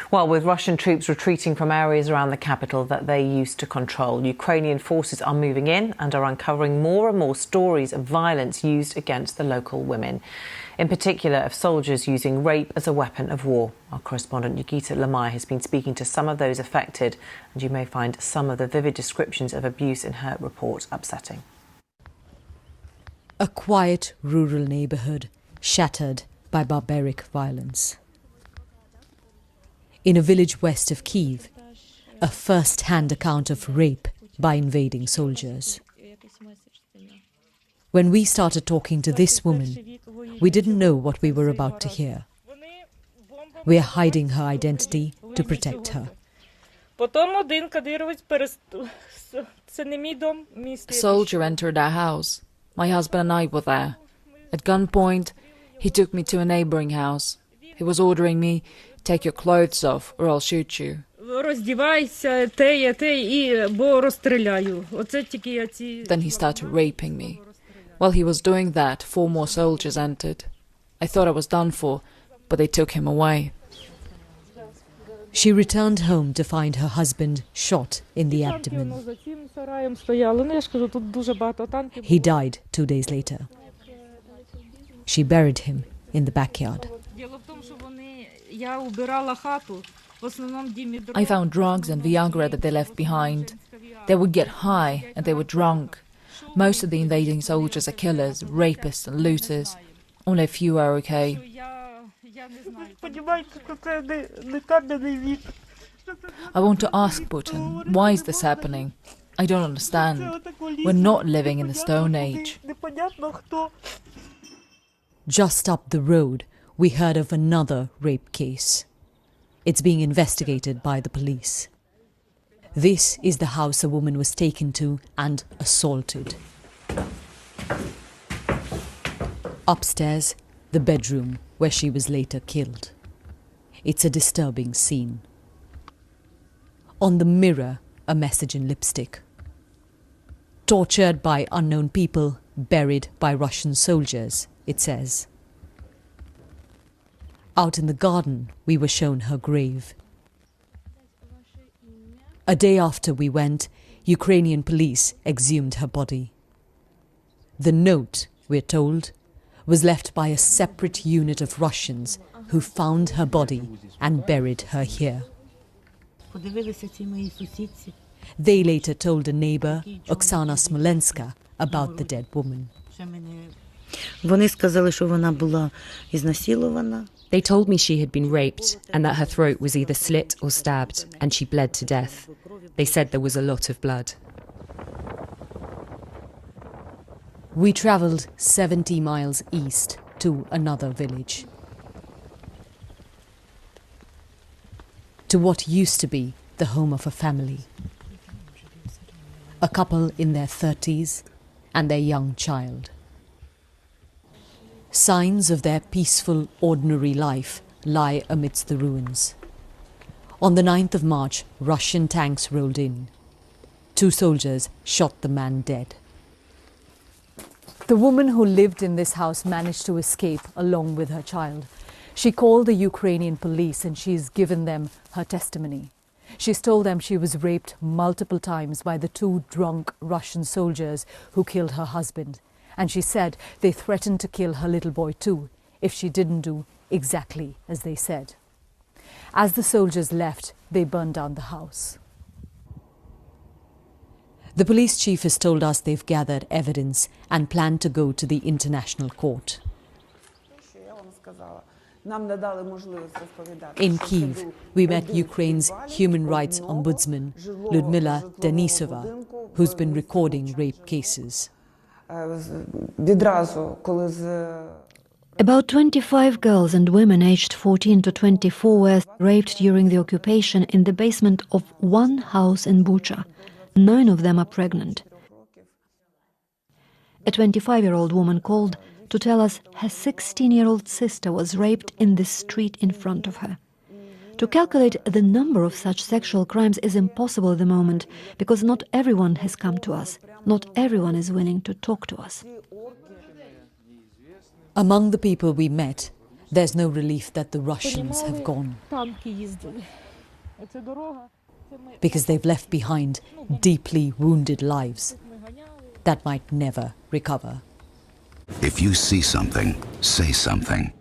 Well, with Russian troops retreating from areas around the capital that they used to control, Ukrainian forces are moving in and are uncovering more and more stories of violence used against the local women. In particular, of soldiers using rape as a weapon of war. Our correspondent Nikita Lamai has been speaking to some of those affected, and you may find some of the vivid descriptions of abuse in her report upsetting. A quiet rural neighbourhood shattered by barbaric violence. In a village west of Kyiv, a first-hand account of rape by invading soldiers. When we started talking to this woman, we didn't know what we were about to hear. We are hiding her identity to protect her. A soldier entered our house. My husband and I were there. At gunpoint, he took me to a neighbouring house. He was ordering me, "Take your clothes off or I'll shoot you." Then he started raping me. While he was doing that, 4 more soldiers entered. I thought I was done for, but they took him away. She returned home to find her husband shot in the abdomen. He died 2 days later. She buried him in the backyard. I found drugs and Viagra that they left behind. They would get high and they were drunk. Most of the invading soldiers are killers, rapists and looters. Only a few are okay. I want to ask Putin, why is this happening? I don't understand. We're not living in the Stone Age. Just up the road, we heard of another rape case. It's being investigated by the police. This is the house a woman was taken to and assaulted. Upstairs, the bedroom where she was later killed. It's a disturbing scene. On the mirror, a message in lipstick. Tortured by unknown people, buried by Russian soldiers, it says. Out in the garden, we were shown her grave. A day after we went, Ukrainian police exhumed her body. The note, we're told, was left by a separate unit of Russians who found her body and buried her here. They later told a neighbour, Oksana Smolenska, about the dead woman. They told me she had been raped and that her throat was either slit or stabbed and she bled to death. They said there was a lot of blood. We travelled 70 miles east to another village. To what used to be the home of a family. A couple in their 30s and their young child. Signs of their peaceful, ordinary life lie amidst the ruins. On the 9th of March, Russian tanks rolled in. 2 soldiers shot the man dead. The woman who lived in this house managed to escape along with her child. She called the Ukrainian police and she's given them her testimony. She's told them she was raped multiple times by the 2 drunk Russian soldiers who killed her husband. And she said they threatened to kill her little boy too if she didn't do exactly as they said. As the soldiers left, they burned down the house. The police chief has told us they've gathered evidence and plan to go to the international court. In Kyiv, we met Ukraine's human rights ombudsman, Lyudmila Denisova, who's been recording rape cases. About 25 girls and women aged 14 to 24 were raped during the occupation in the basement of one house in Bucha. 9 of them are pregnant. A 25-year-old woman called to tell us her 16-year-old sister was raped in the street in front of her. To calculate the number of such sexual crimes is impossible at the moment, because not everyone has come to us. Not everyone is willing to talk to us. Among the people we met, There's no relief that the Russians have gone, because they've left behind deeply wounded lives that might never recover. If you see something, say something.